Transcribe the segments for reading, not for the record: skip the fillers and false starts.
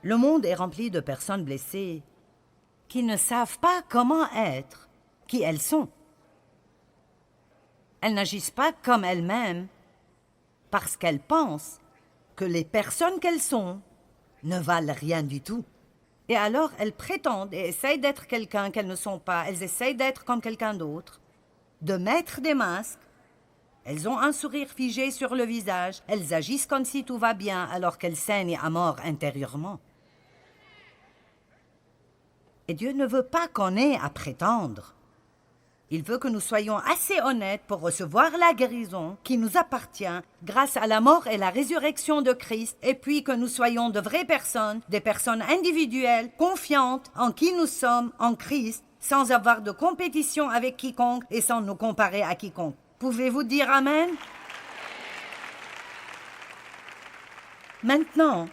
Le monde est rempli de personnes blessées qui ne savent pas comment être qui elles sont. Elles n'agissent pas comme elles-mêmes parce qu'elles pensent que les personnes qu'elles sont ne valent rien du tout. Et alors, elles prétendent et essayent d'être quelqu'un qu'elles ne sont pas. Elles essayent d'être comme quelqu'un d'autre, de mettre des masques. Elles ont un sourire figé sur le visage. Elles agissent comme si tout va bien alors qu'elles saignent à mort intérieurement. Et Dieu ne veut pas qu'on ait à prétendre. Il veut que nous soyons assez honnêtes pour recevoir la guérison qui nous appartient grâce à la mort et la résurrection de Christ, et puis que nous soyons de vraies personnes, des personnes individuelles, confiantes en qui nous sommes en Christ, sans avoir de compétition avec quiconque et sans nous comparer à quiconque. Pouvez-vous dire Amen? Maintenant,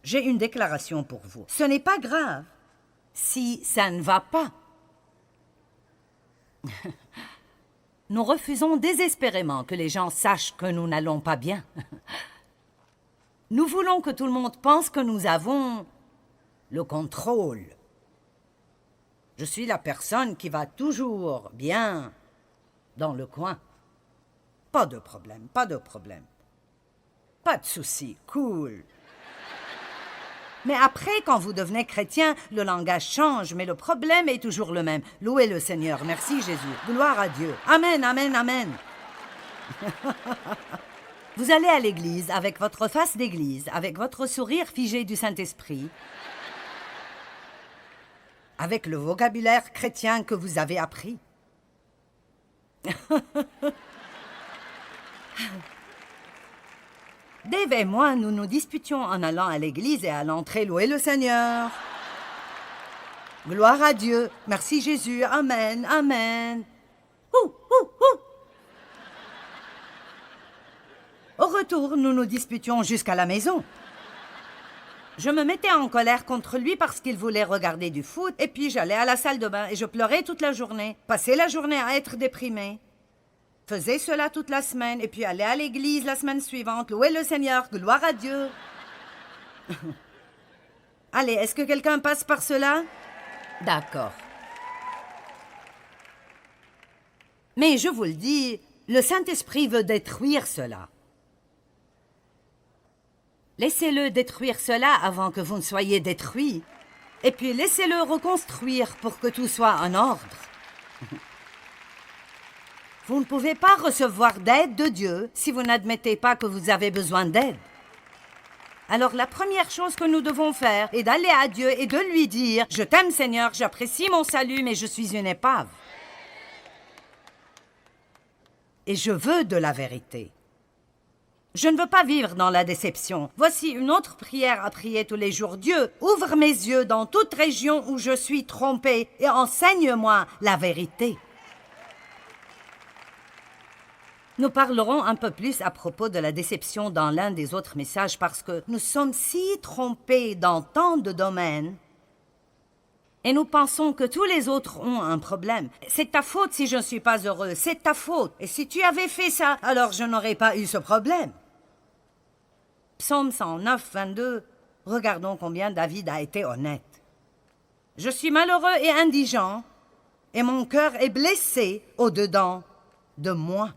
j'ai une déclaration pour vous. Ce n'est pas grave si ça ne va pas. Nous refusons désespérément que les gens sachent que nous n'allons pas bien. Nous voulons que tout le monde pense que nous avons le contrôle. Je suis la personne qui va toujours bien dans le coin. Pas de problème, pas de problème. Pas de souci, cool. Mais après, quand vous devenez chrétien, le langage change, mais le problème est toujours le même. Louez le Seigneur. Merci Jésus. Gloire à Dieu. Amen, amen, amen. Vous allez à l'église avec votre face d'église, avec votre sourire figé du Saint-Esprit, avec le vocabulaire chrétien que vous avez appris. Dave et moi, nous nous disputions en allant à l'église et à l'entrée louer le Seigneur. Gloire à Dieu. Merci Jésus. Amen, amen. Ouh, ouh, ouh. Au retour, nous nous disputions jusqu'à la maison. Je me mettais en colère contre lui parce qu'il voulait regarder du foot, et puis j'allais à la salle de bain et je pleurais toute la journée. Passais la journée à être déprimée. Faisais cela toute la semaine, et puis allais à l'église la semaine suivante, louer le Seigneur, gloire à Dieu. Allez, est-ce que quelqu'un passe par cela? D'accord. Mais je vous le dis, le Saint-Esprit veut détruire cela. Laissez-le détruire cela avant que vous ne soyez détruits, et puis laissez-le reconstruire pour que tout soit en ordre. Vous ne pouvez pas recevoir d'aide de Dieu si vous n'admettez pas que vous avez besoin d'aide. Alors la première chose que nous devons faire est d'aller à Dieu et de lui dire « Je t'aime Seigneur, j'apprécie mon salut, mais je suis une épave. Et je veux de la vérité. Je ne veux pas vivre dans la déception. Voici une autre prière à prier tous les jours. Dieu, ouvre mes yeux dans toute région où je suis trompé et enseigne-moi la vérité. » Nous parlerons un peu plus à propos de la déception dans l'un des autres messages parce que nous sommes si trompés dans tant de domaines et nous pensons que tous les autres ont un problème. C'est ta faute si je ne suis pas heureux, c'est ta faute. Et si tu avais fait ça, alors je n'aurais pas eu ce problème. Psaume 109, 22, regardons combien David a été honnête. Je suis malheureux et indigent et mon cœur est blessé au-dedans de moi.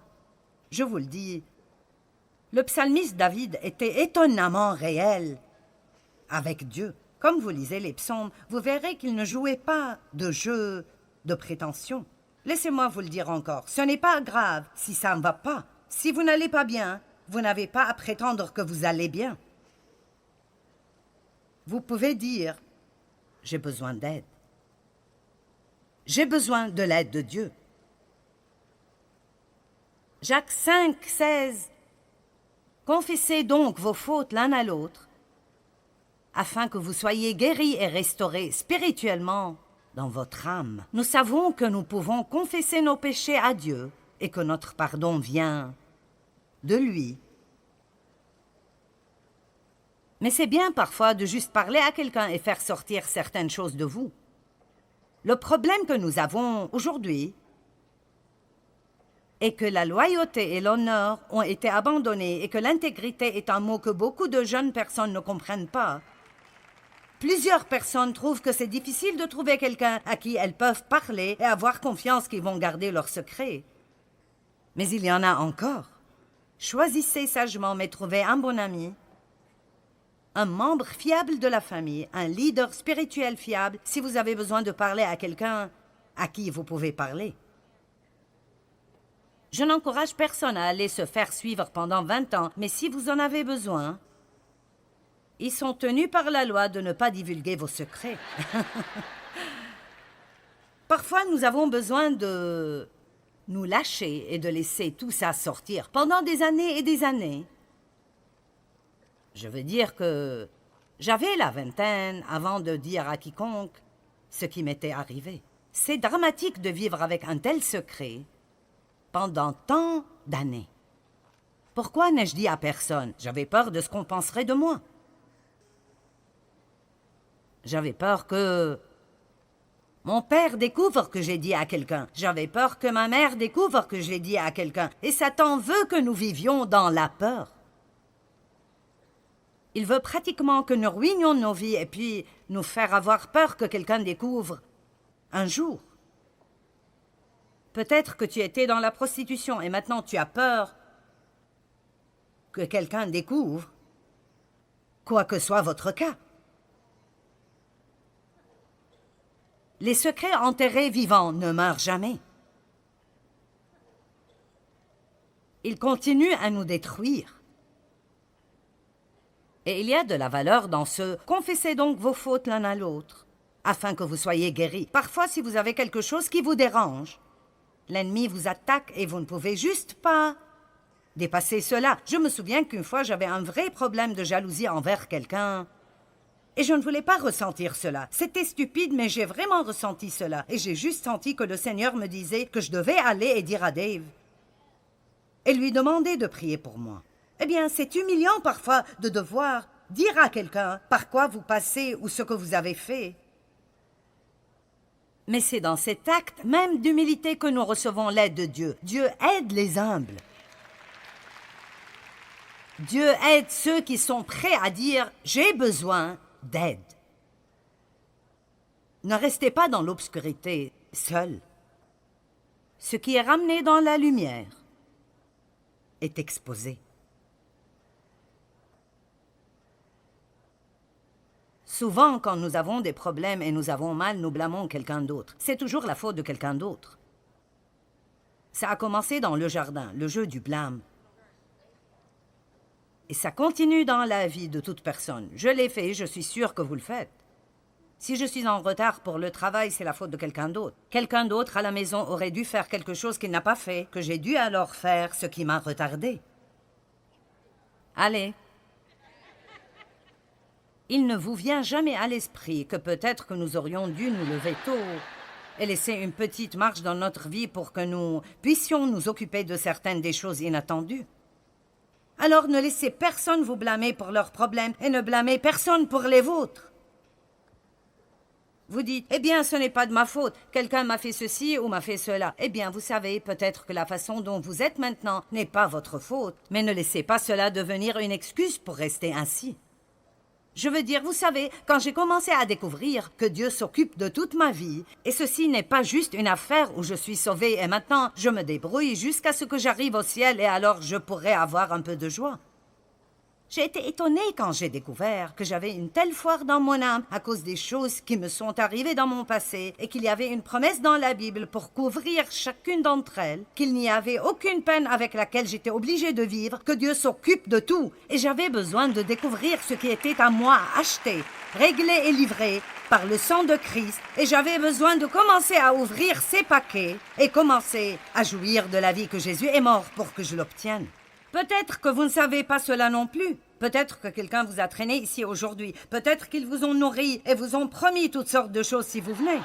Je vous le dis, le psalmiste David était étonnamment réel avec Dieu. Comme vous lisez les psaumes, vous verrez qu'il ne jouait pas de jeu de prétention. Laissez-moi vous le dire encore, ce n'est pas grave si ça ne va pas. Si vous n'allez pas bien, vous n'avez pas à prétendre que vous allez bien. Vous pouvez dire, j'ai besoin d'aide. J'ai besoin de l'aide de Dieu. Jacques 5, 16. Confessez donc vos fautes l'un à l'autre, afin que vous soyez guéris et restaurés spirituellement dans votre âme. Nous savons que nous pouvons confesser nos péchés à Dieu et que notre pardon vient de lui. Mais c'est bien parfois de juste parler à quelqu'un et faire sortir certaines choses de vous. Le problème que nous avons aujourd'hui, et que la loyauté et l'honneur ont été abandonnés et que l'intégrité est un mot que beaucoup de jeunes personnes ne comprennent pas, plusieurs personnes trouvent que c'est difficile de trouver quelqu'un à qui elles peuvent parler et avoir confiance qu'ils vont garder leur secret. Mais il y en a encore. Choisissez sagement, mais trouvez un bon ami, un membre fiable de la famille, un leader spirituel fiable si vous avez besoin de parler à quelqu'un à qui vous pouvez parler. Je n'encourage personne à aller se faire suivre pendant 20 ans, mais si vous en avez besoin, ils sont tenus par la loi de ne pas divulguer vos secrets. Parfois, nous avons besoin de nous lâcher et de laisser tout ça sortir pendant des années et des années. Je veux dire que j'avais la vingtaine avant de dire à quiconque ce qui m'était arrivé. C'est dramatique de vivre avec un tel secret pendant tant d'années. Pourquoi n'ai-je dit à personne? J'avais peur de ce qu'on penserait de moi. J'avais peur que mon père découvre que j'ai dit à quelqu'un. J'avais peur que ma mère découvre que j'ai dit à quelqu'un. Et Satan veut que nous vivions dans la peur. Il veut pratiquement que nous ruinions nos vies et puis nous faire avoir peur que quelqu'un découvre un jour. Peut-être que tu étais dans la prostitution et maintenant tu as peur que quelqu'un découvre, quoi que soit votre cas. Les secrets enterrés vivants ne meurent jamais. Ils continuent à nous détruire. Et il y a de la valeur dans ce « confessez donc vos fautes l'un à l'autre » afin que vous soyez guéris. Parfois, si vous avez quelque chose qui vous dérange, l'ennemi vous attaque et vous ne pouvez juste pas dépasser cela. Je me souviens qu'une fois, j'avais un vrai problème de jalousie envers quelqu'un. Et je ne voulais pas ressentir cela. C'était stupide, mais j'ai vraiment ressenti cela. Et j'ai juste senti que le Seigneur me disait que je devais aller et dire à Dave et lui demander de prier pour moi. Eh bien, c'est humiliant parfois de devoir dire à quelqu'un par quoi vous passez ou ce que vous avez fait. Mais c'est dans cet acte même d'humilité que nous recevons l'aide de Dieu. Dieu aide les humbles. Dieu aide ceux qui sont prêts à dire « j'ai besoin d'aide ». Ne restez pas dans l'obscurité, seul. Ce qui est ramené dans la lumière est exposé. Souvent, quand nous avons des problèmes et nous avons mal, nous blâmons quelqu'un d'autre. C'est toujours la faute de quelqu'un d'autre. Ça a commencé dans le jardin, le jeu du blâme. Et ça continue dans la vie de toute personne. Je l'ai fait, je suis sûre que vous le faites. Si je suis en retard pour le travail, c'est la faute de quelqu'un d'autre. Quelqu'un d'autre à la maison aurait dû faire quelque chose qu'il n'a pas fait, que j'ai dû alors faire ce qui m'a retardé. Allez. Il ne vous vient jamais à l'esprit que peut-être que nous aurions dû nous lever tôt et laisser une petite marche dans notre vie pour que nous puissions nous occuper de certaines des choses inattendues. Alors ne laissez personne vous blâmer pour leurs problèmes et ne blâmez personne pour les vôtres. Vous dites, eh bien, ce n'est pas de ma faute, quelqu'un m'a fait ceci ou m'a fait cela. Eh bien, vous savez, peut-être que la façon dont vous êtes maintenant n'est pas votre faute, mais ne laissez pas cela devenir une excuse pour rester ainsi. Je veux dire, vous savez, quand j'ai commencé à découvrir que Dieu s'occupe de toute ma vie, et ceci n'est pas juste une affaire où je suis sauvée et maintenant je me débrouille jusqu'à ce que j'arrive au ciel et alors je pourrai avoir un peu de joie. J'ai été étonnée quand j'ai découvert que j'avais une telle foi dans mon âme à cause des choses qui me sont arrivées dans mon passé et qu'il y avait une promesse dans la Bible pour couvrir chacune d'entre elles, qu'il n'y avait aucune peine avec laquelle j'étais obligée de vivre, que Dieu s'occupe de tout. Et j'avais besoin de découvrir ce qui était à moi à acheter, réglé et livré par le sang de Christ. Et j'avais besoin de commencer à ouvrir ces paquets et commencer à jouir de la vie que Jésus est mort pour que je l'obtienne. Peut-être que vous ne savez pas cela non plus. Peut-être que quelqu'un vous a traîné ici aujourd'hui. Peut-être qu'ils vous ont nourri et vous ont promis toutes sortes de choses si vous venez.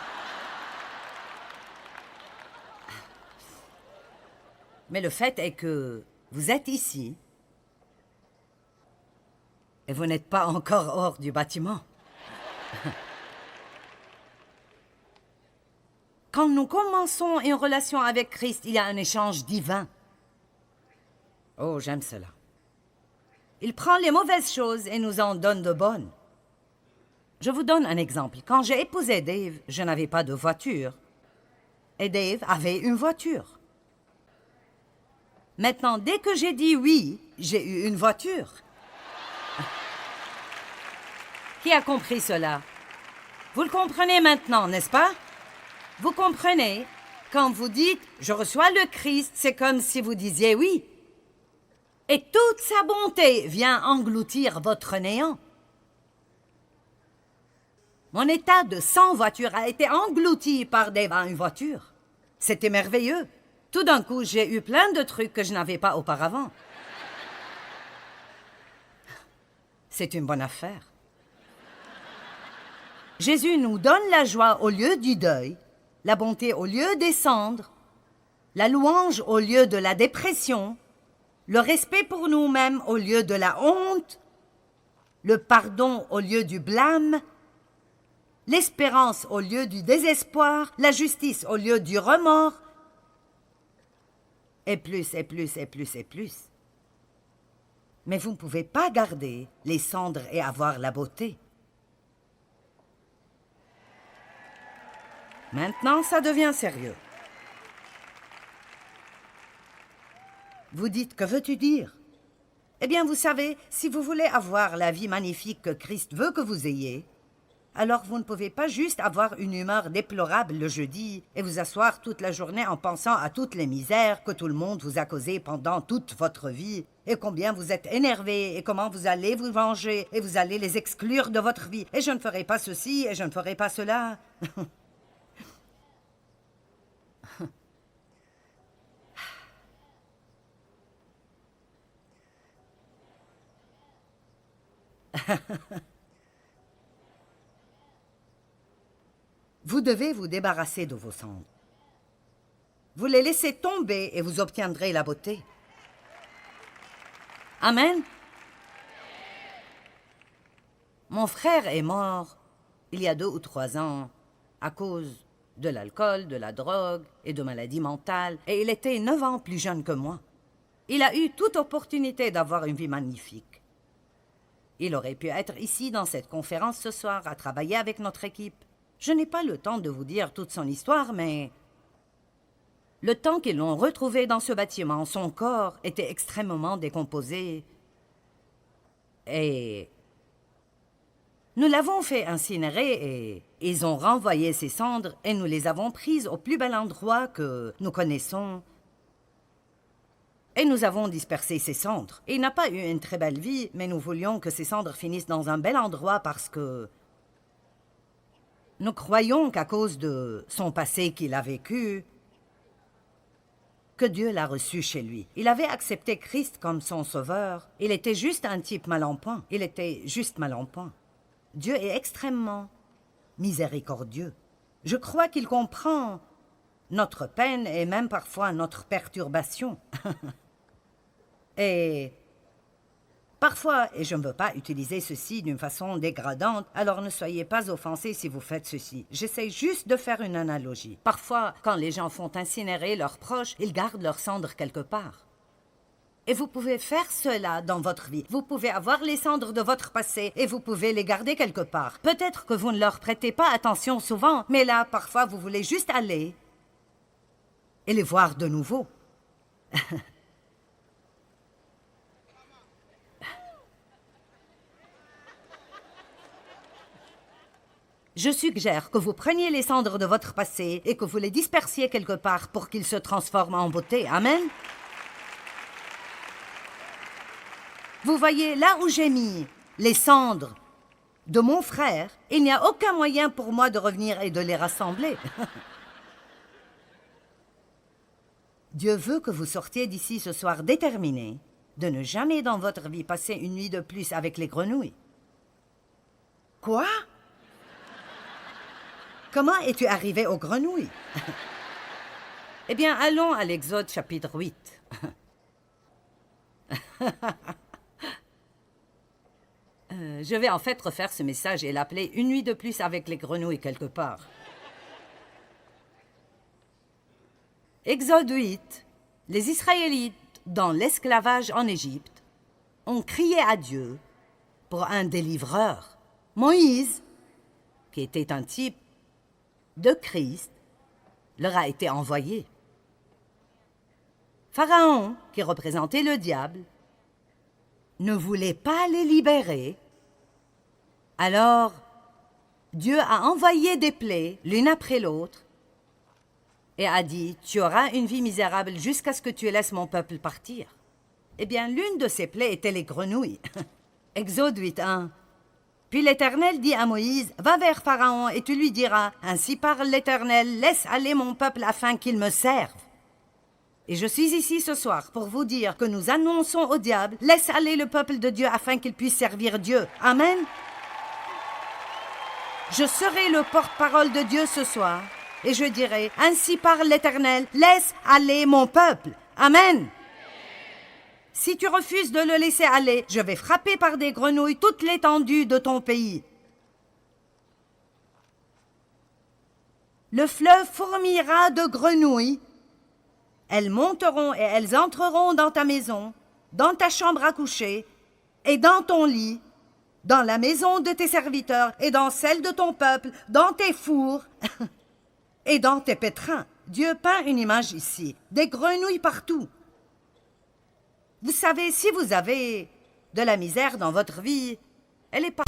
Mais le fait est que vous êtes ici et vous n'êtes pas encore hors du bâtiment. Quand nous commençons une relation avec Christ, il y a un échange divin. Oh, j'aime cela. Il prend les mauvaises choses et nous en donne de bonnes. Je vous donne un exemple. Quand j'ai épousé Dave, je n'avais pas de voiture. Et Dave avait une voiture. Maintenant, dès que j'ai dit oui, j'ai eu une voiture. Qui a compris cela? Vous le comprenez maintenant, n'est-ce pas? Vous comprenez? Quand vous dites « Je reçois le Christ », c'est comme si vous disiez oui. Et toute sa bonté vient engloutir votre néant. Mon état de sans voiture a été englouti par une voiture. C'était merveilleux. Tout d'un coup, j'ai eu plein de trucs que je n'avais pas auparavant. C'est une bonne affaire. Jésus nous donne la joie au lieu du deuil, la bonté au lieu des cendres, la louange au lieu de la dépression, le respect pour nous-mêmes au lieu de la honte, le pardon au lieu du blâme, l'espérance au lieu du désespoir, la justice au lieu du remords, et plus, et plus, et plus, et plus. Mais vous ne pouvez pas garder les cendres et avoir la beauté. Maintenant, ça devient sérieux. Vous dites, que veux-tu dire? Eh bien, vous savez, si vous voulez avoir la vie magnifique que Christ veut que vous ayez, alors vous ne pouvez pas juste avoir une humeur déplorable le jeudi et vous asseoir toute la journée en pensant à toutes les misères que tout le monde vous a causées pendant toute votre vie, et combien vous êtes énervé, et comment vous allez vous venger, et vous allez les exclure de votre vie, et je ne ferai pas ceci, et je ne ferai pas cela. Vous devez vous débarrasser de vos cendres. Vous les laissez tomber et vous obtiendrez la beauté. Amen. Mon frère est mort il y a 2 ou 3 ans à cause de l'alcool, de la drogue et de maladies mentales, et il était 9 ans plus jeune que moi. Il a eu toute opportunité d'avoir une vie magnifique. Il aurait pu être ici dans cette conférence ce soir à travailler avec notre équipe. Je n'ai pas le temps de vous dire toute son histoire, mais le temps qu'ils l'ont retrouvé dans ce bâtiment, son corps était extrêmement décomposé. Et nous l'avons fait incinérer et ils ont renvoyé ses cendres et nous les avons prises au plus bel endroit que nous connaissons. Et nous avons dispersé ses cendres. Il n'a pas eu une très belle vie, mais nous voulions que ses cendres finissent dans un bel endroit parce que nous croyons qu'à cause de son passé qu'il a vécu, que Dieu l'a reçu chez lui. Il avait accepté Christ comme son sauveur. Il était juste un type mal en point. Il était juste mal en point. Dieu est extrêmement miséricordieux. Je crois qu'il comprend notre peine et même parfois notre perturbation. Et parfois, et je ne veux pas utiliser ceci d'une façon dégradante, alors ne soyez pas offensés si vous faites ceci. J'essaie juste de faire une analogie. Parfois, quand les gens font incinérer leurs proches, ils gardent leurs cendres quelque part. Et vous pouvez faire cela dans votre vie. Vous pouvez avoir les cendres de votre passé et vous pouvez les garder quelque part. Peut-être que vous ne leur prêtez pas attention souvent, mais là, parfois, vous voulez juste aller et les voir de nouveau. Je suggère que vous preniez les cendres de votre passé et que vous les dispersiez quelque part pour qu'ils se transforment en beauté. Amen. Vous voyez, là où j'ai mis les cendres de mon frère, il n'y a aucun moyen pour moi de revenir et de les rassembler. Dieu veut que vous sortiez d'ici ce soir déterminé de ne jamais dans votre vie passer une nuit de plus avec les grenouilles. Quoi? Comment es-tu arrivé aux grenouilles? Eh bien, allons à l'Exode chapitre 8. Je vais en fait refaire ce message et l'appeler « Une nuit de plus avec les grenouilles quelque part ». Exode 8. Les Israélites, dans l'esclavage en Égypte, ont crié à Dieu pour un délivreur. Moïse, qui était un type de Christ, leur a été envoyé. Pharaon, qui représentait le diable, ne voulait pas les libérer. Alors, Dieu a envoyé des plaies l'une après l'autre et a dit « Tu auras une vie misérable jusqu'à ce que tu laisses mon peuple partir. » Eh bien, l'une de ces plaies était les grenouilles. Exode 8.1. Puis l'Éternel dit à Moïse, « Va vers Pharaon et tu lui diras, ainsi parle l'Éternel, laisse aller mon peuple afin qu'il me serve. » Et je suis ici ce soir pour vous dire que nous annonçons au diable, laisse aller le peuple de Dieu afin qu'il puisse servir Dieu. Amen. Je serai le porte-parole de Dieu ce soir et je dirai, ainsi parle l'Éternel, laisse aller mon peuple. Amen. Si tu refuses de le laisser aller, je vais frapper par des grenouilles toute l'étendue de ton pays. Le fleuve fourmillera de grenouilles. Elles monteront et elles entreront dans ta maison, dans ta chambre à coucher et dans ton lit, dans la maison de tes serviteurs et dans celle de ton peuple, dans tes fours et dans tes pétrins. Dieu peint une image ici, des grenouilles partout. Vous savez, si vous avez de la misère dans votre vie, elle est pas...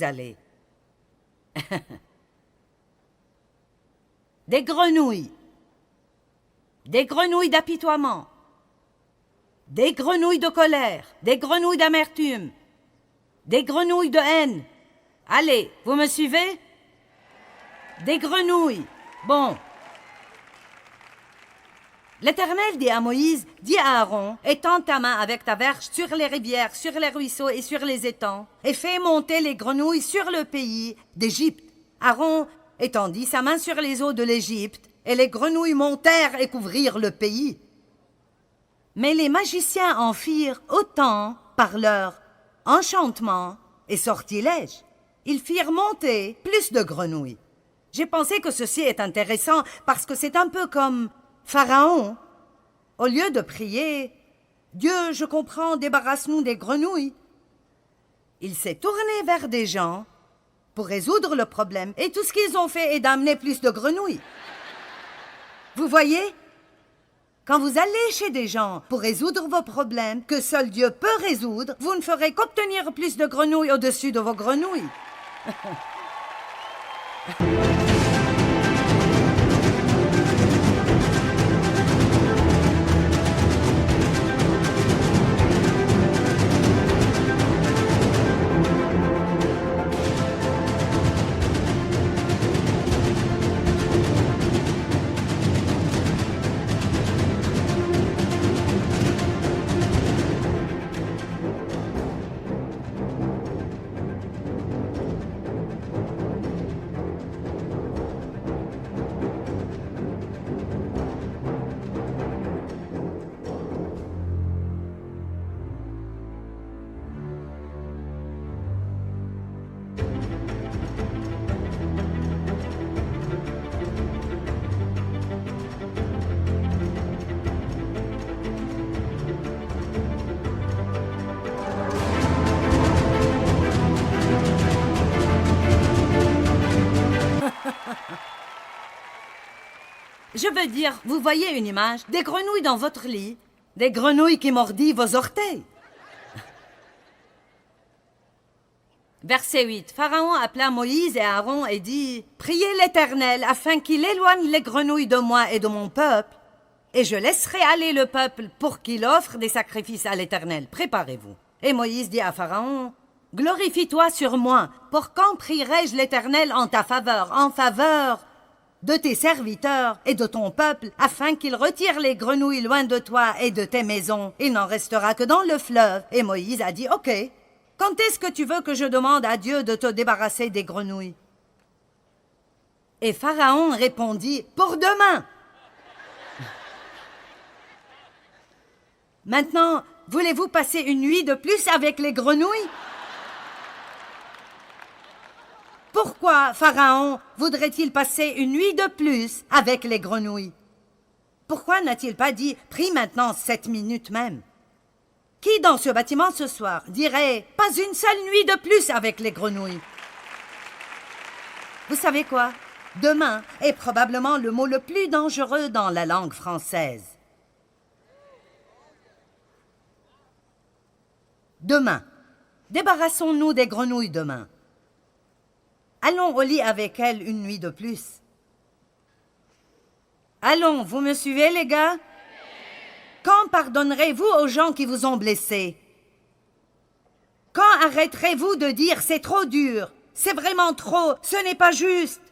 Allez. Des grenouilles d'apitoiement, des grenouilles de colère, des grenouilles d'amertume, des grenouilles de haine. Allez, vous me suivez? Des grenouilles. Bon. L'Éternel dit à Moïse, dis à Aaron, étends ta main avec ta verge sur les rivières, sur les ruisseaux et sur les étangs, et fais monter les grenouilles sur le pays d'Égypte. Aaron étendit sa main sur les eaux de l'Égypte, et les grenouilles montèrent et couvrirent le pays. Mais les magiciens en firent autant par leur enchantement et sortilège. Ils firent monter plus de grenouilles. J'ai pensé que ceci est intéressant parce que c'est un peu comme Pharaon. Au lieu de prier « Dieu, je comprends, débarrasse-nous des grenouilles », il s'est tourné vers des gens pour résoudre le problème et tout ce qu'ils ont fait est d'amener plus de grenouilles. Vous voyez? Quand vous allez chez des gens pour résoudre vos problèmes que seul Dieu peut résoudre, vous ne ferez qu'obtenir plus de grenouilles au-dessus de vos grenouilles. Je veux dire, vous voyez une image, des grenouilles dans votre lit, des grenouilles qui mordillent vos orteils. Verset 8. Pharaon appela Moïse et Aaron et dit, « Priez l'Éternel afin qu'il éloigne les grenouilles de moi et de mon peuple, et je laisserai aller le peuple pour qu'il offre des sacrifices à l'Éternel. Préparez-vous. » Et Moïse dit à Pharaon, « Glorifie-toi sur moi, pour quand prierai-je l'Éternel en ta faveur, en faveur de tes serviteurs et de ton peuple, afin qu'il retire les grenouilles loin de toi et de tes maisons. Il n'en restera que dans le fleuve. » Et Moïse a dit, « Ok. Quand est-ce que tu veux que je demande à Dieu de te débarrasser des grenouilles? » Et Pharaon répondit, « Pour demain. » Maintenant, voulez-vous passer une nuit de plus avec les grenouilles? Pourquoi Pharaon voudrait-il passer une nuit de plus avec les grenouilles? Pourquoi n'a-t-il pas dit « Prie maintenant 7 minutes même » ? Qui dans ce bâtiment ce soir dirait « Pas une seule nuit de plus avec les grenouilles » ? Vous savez quoi? Demain est probablement le mot le plus dangereux dans la langue française. Demain. Débarrassons-nous des grenouilles demain. Allons au lit avec elles une nuit de plus. Allons, vous me suivez les gars? Quand pardonnerez-vous aux gens qui vous ont blessés? Quand arrêterez-vous de dire « c'est trop dur, c'est vraiment trop, ce n'est pas juste » ?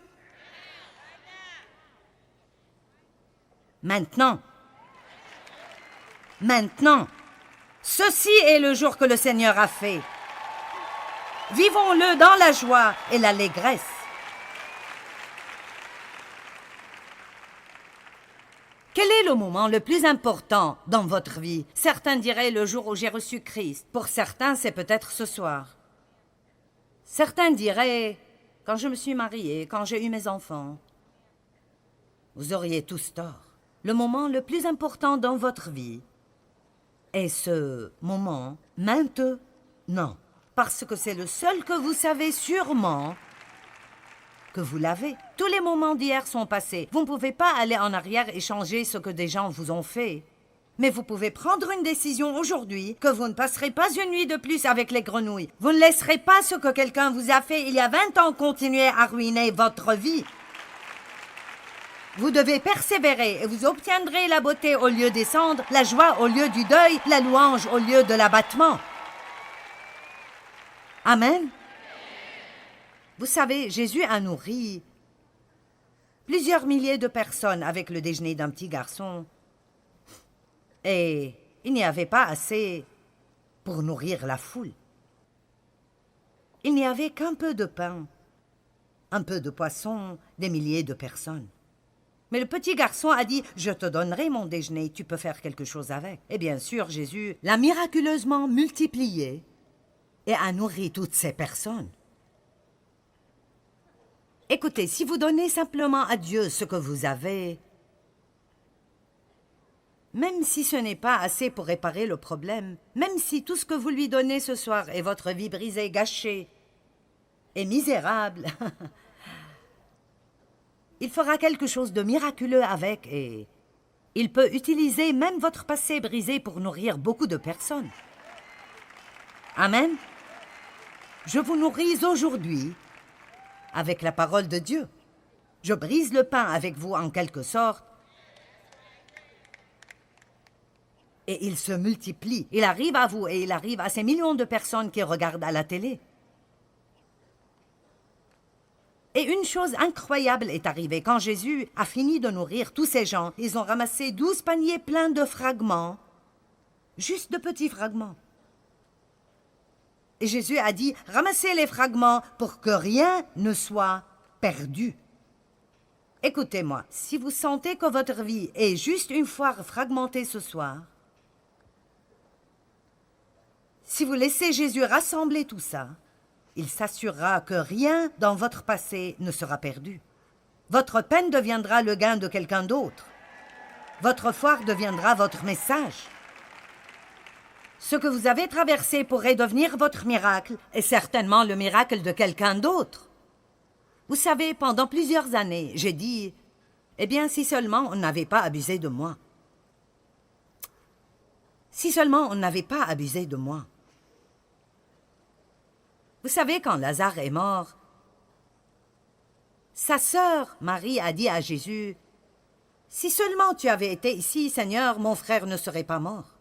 Maintenant. Maintenant. Ceci est le jour que le Seigneur a fait. Vivons-le dans la joie et l'allégresse. Quel est le moment le plus important dans votre vie? Certains diraient le jour où j'ai reçu Christ. Pour certains, c'est peut-être ce soir. Certains diraient quand je me suis mariée, quand j'ai eu mes enfants. Vous auriez tous tort. Le moment le plus important dans votre vie est ce moment maintenant, parce que c'est le seul que vous savez sûrement que vous l'avez. Tous les moments d'hier sont passés. Vous ne pouvez pas aller en arrière et changer ce que des gens vous ont fait. Mais vous pouvez prendre une décision aujourd'hui que vous ne passerez pas une nuit de plus avec les grenouilles. Vous ne laisserez pas ce que quelqu'un vous a fait il y a 20 ans continuer à ruiner votre vie. Vous devez persévérer et vous obtiendrez la beauté au lieu des cendres, la joie au lieu du deuil, la louange au lieu de l'abattement. Amen. Vous savez, Jésus a nourri plusieurs milliers de personnes avec le déjeuner d'un petit garçon. Et il n'y avait pas assez pour nourrir la foule. Il n'y avait qu'un peu de pain, un peu de poisson, des milliers de personnes. Mais le petit garçon a dit « Je te donnerai mon déjeuner, tu peux faire quelque chose avec. » Et bien sûr, Jésus l'a miraculeusement multiplié et a nourri toutes ces personnes. Écoutez, si vous donnez simplement à Dieu ce que vous avez, même si ce n'est pas assez pour réparer le problème, même si tout ce que vous lui donnez ce soir est votre vie brisée, gâchée et misérable, il fera quelque chose de miraculeux avec et il peut utiliser même votre passé brisé pour nourrir beaucoup de personnes. Amen. Je vous nourris aujourd'hui avec la parole de Dieu. Je brise le pain avec vous en quelque sorte. Et il se multiplie. Il arrive à vous et il arrive à ces millions de personnes qui regardent à la télé. Et une chose incroyable est arrivée. Quand Jésus a fini de nourrir tous ces gens, ils ont ramassé 12 paniers pleins de fragments. Juste de petits fragments. Et Jésus a dit, ramassez les fragments pour que rien ne soit perdu. Écoutez-moi, si vous sentez que votre vie est juste une foire fragmentée ce soir, si vous laissez Jésus rassembler tout ça, il s'assurera que rien dans votre passé ne sera perdu. Votre peine deviendra le gain de quelqu'un d'autre. Votre foire deviendra votre message. Ce que vous avez traversé pourrait devenir votre miracle et certainement le miracle de quelqu'un d'autre. Vous savez, pendant plusieurs années, j'ai dit Eh bien, si seulement on n'avait pas abusé de moi. Si seulement on n'avait pas abusé de moi. Vous savez, quand Lazare est mort, sa sœur Marie a dit à Jésus, « Si seulement tu avais été ici, Seigneur, mon frère ne serait pas mort.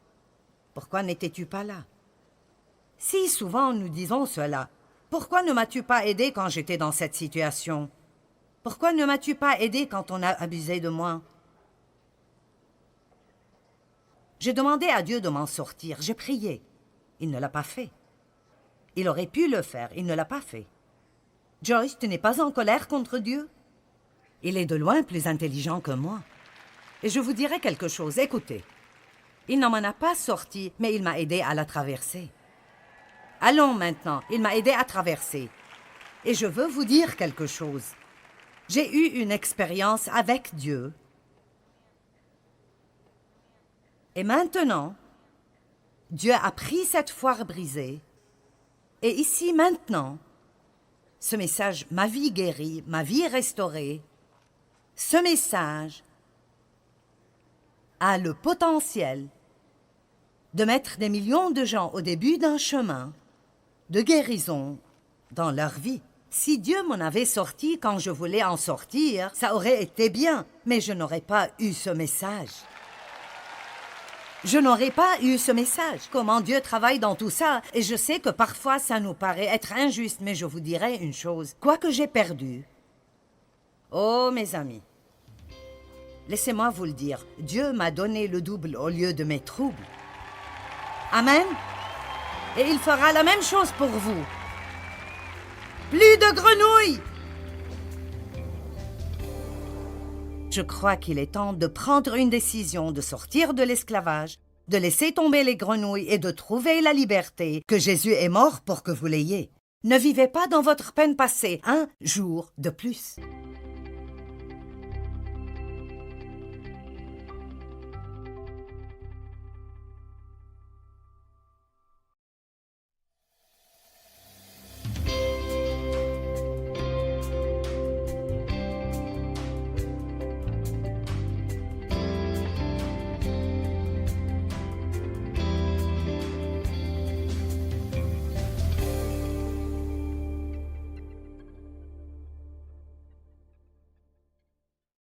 Pourquoi n'étais-tu pas là? » Si souvent nous disons cela, « Pourquoi ne m'as-tu pas aidé quand j'étais dans cette situation? Pourquoi ne m'as-tu pas aidé quand on a abusé de moi? » J'ai demandé à Dieu de m'en sortir, j'ai prié. Il ne l'a pas fait. Il aurait pu le faire, il ne l'a pas fait. Joyce, tu n'es pas en colère contre Dieu? Il est de loin plus intelligent que moi. Et je vous dirai quelque chose, écoutez. Il n'en m'en a pas sorti, mais il m'a aidé à la traverser. Allons maintenant, il m'a aidé à traverser. Et je veux vous dire quelque chose. J'ai eu une expérience avec Dieu. Et maintenant, Dieu a pris cette foire brisée. Et ici, maintenant, ce message, ma vie guérie, ma vie restaurée, ce message a le potentiel de mettre des millions de gens au début d'un chemin de guérison dans leur vie. Si Dieu m'en avait sorti quand je voulais en sortir, ça aurait été bien, mais je n'aurais pas eu ce message. Je n'aurais pas eu ce message. Comment Dieu travaille dans tout ça. Et je sais que parfois ça nous paraît être injuste, mais je vous dirai une chose. Quoi que j'ai perdu, oh mes amis, laissez-moi vous le dire, Dieu m'a donné le double au lieu de mes troubles. Amen. Et il fera la même chose pour vous. Plus de grenouilles! Je crois qu'il est temps de prendre une décision, de sortir de l'esclavage, de laisser tomber les grenouilles et de trouver la liberté que Jésus est mort pour que vous l'ayez. Ne vivez pas dans votre peine passée un jour de plus.